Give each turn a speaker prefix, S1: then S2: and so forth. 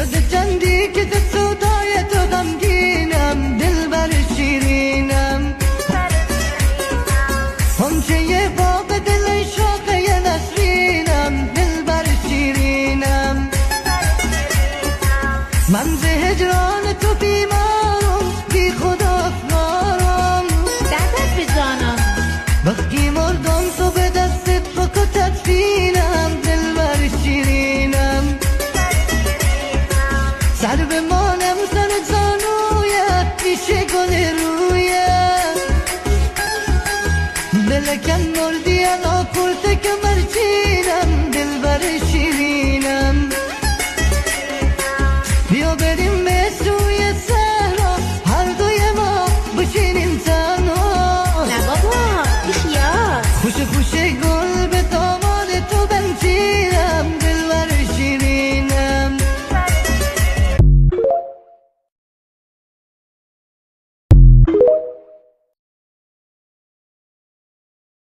S1: شده چندی که ز سودای تو غمگینم، دلبر شیرینم. غنچه باغ دل شاخه نسرینم، دلبر شیرینم. من ز هجران تو بیمارم، بی خود افکارم.
S2: دستت به جانم
S1: وقتی مردم تو به دستت بکو تدفینم، دلبر شیرینم. سر بمانم سر زانویت پیش گل رویت، دلکن مردی انا کرده که